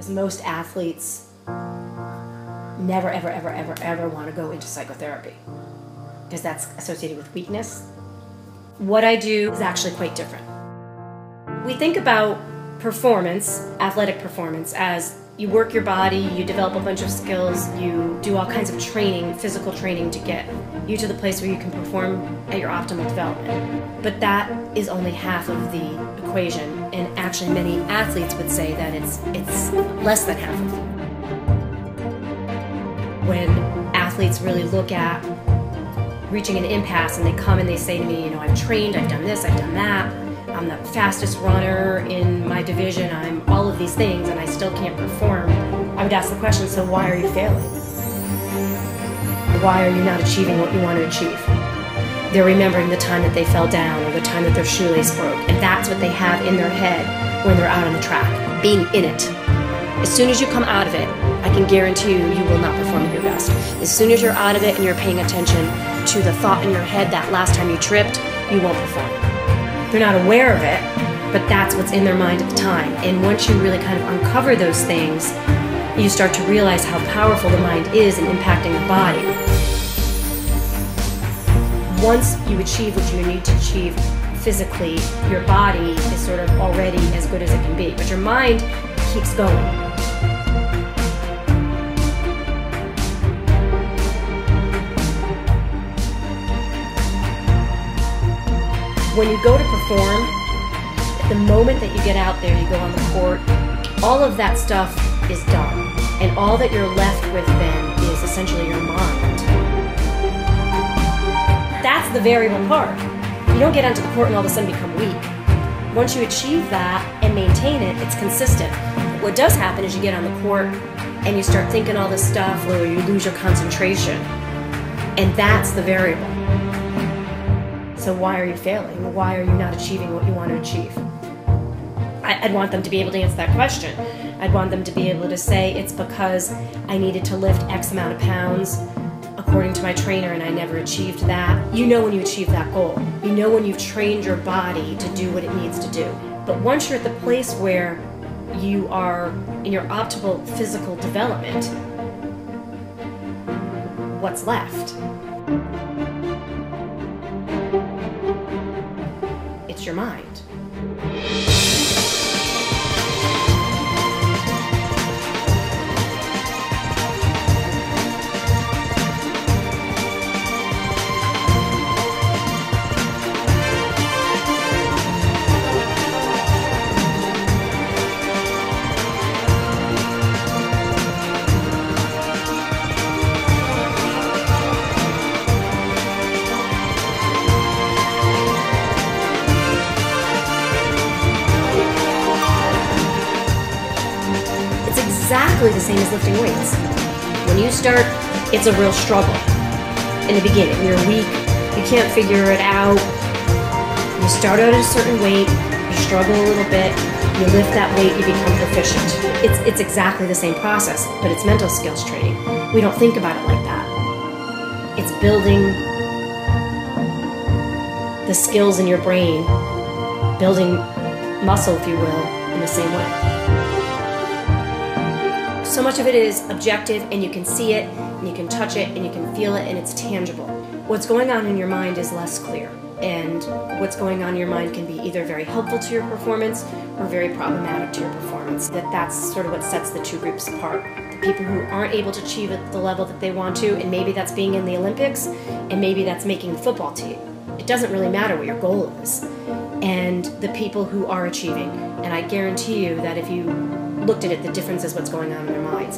is most athletes never, ever, ever, ever, ever want to go into psychotherapy because that's associated with weakness. What I do is actually quite different. We think about performance, athletic performance, as you work your body, you develop a bunch of skills, you do all kinds of training, physical training to get you to the place where you can perform at your optimal development. But that is only half of the equation, and actually many athletes would say that it's less than half of it. When athletes really look at reaching an impasse and they come and they say to me, you know, I've trained, I've done this, I've done that, I'm the fastest runner in my division, I'm all of these things, and I still can't perform, I would ask the question, so why are you failing? Why are you not achieving what you want to achieve? They're remembering the time that they fell down or the time that their shoelace broke, and that's what they have in their head when they're out on the track, being in it. As soon as you come out of it, I can guarantee you, you will not perform at your best. As soon as you're out of it and you're paying attention to the thought in your head that last time you tripped, you won't perform. They're not aware of it, but that's what's in their mind at the time. And once you really kind of uncover those things, you start to realize how powerful the mind is in impacting the body. Once you achieve what you need to achieve physically, your body is sort of already as good as it can be, but your mind keeps going. When you go to perform, at the moment that you get out there, you go on the court, all of that stuff is done. And all that you're left with then is essentially your mind. That's the variable part. You don't get onto the court and all of a sudden become weak. Once you achieve that and maintain it, it's consistent. What does happen is you get on the court and you start thinking all this stuff where you lose your concentration. And that's the variable. So why are you failing? Why are you not achieving what you want to achieve? I'd want them to be able to answer that question. I'd want them to be able to say, it's because I needed to lift X amount of pounds according to my trainer and I never achieved that. You know when you achieve that goal. You know when you've trained your body to do what it needs to do. But once you're at the place where you are in your optimal physical development, what's left? It's your mind. Exactly the same as lifting weights. When you start, it's a real struggle. In the beginning, you're weak, you can't figure it out. You start out at a certain weight, you struggle a little bit, you lift that weight, you become proficient. It's exactly the same process, but it's mental skills training. We don't think about it like that. It's building the skills in your brain, building muscle, if you will, in the same way. So much of it is objective, and you can see it, and you can touch it, and you can feel it, and it's tangible. What's going on in your mind is less clear, and what's going on in your mind can be either very helpful to your performance or very problematic to your performance. That's sort of what sets the two groups apart. The people who aren't able to achieve at the level that they want to, and maybe that's being in the Olympics, and maybe that's making the football team. It doesn't really matter what your goal is. And the people who are achieving, and I guarantee you that if you looked at it, the difference is what's going on in their minds.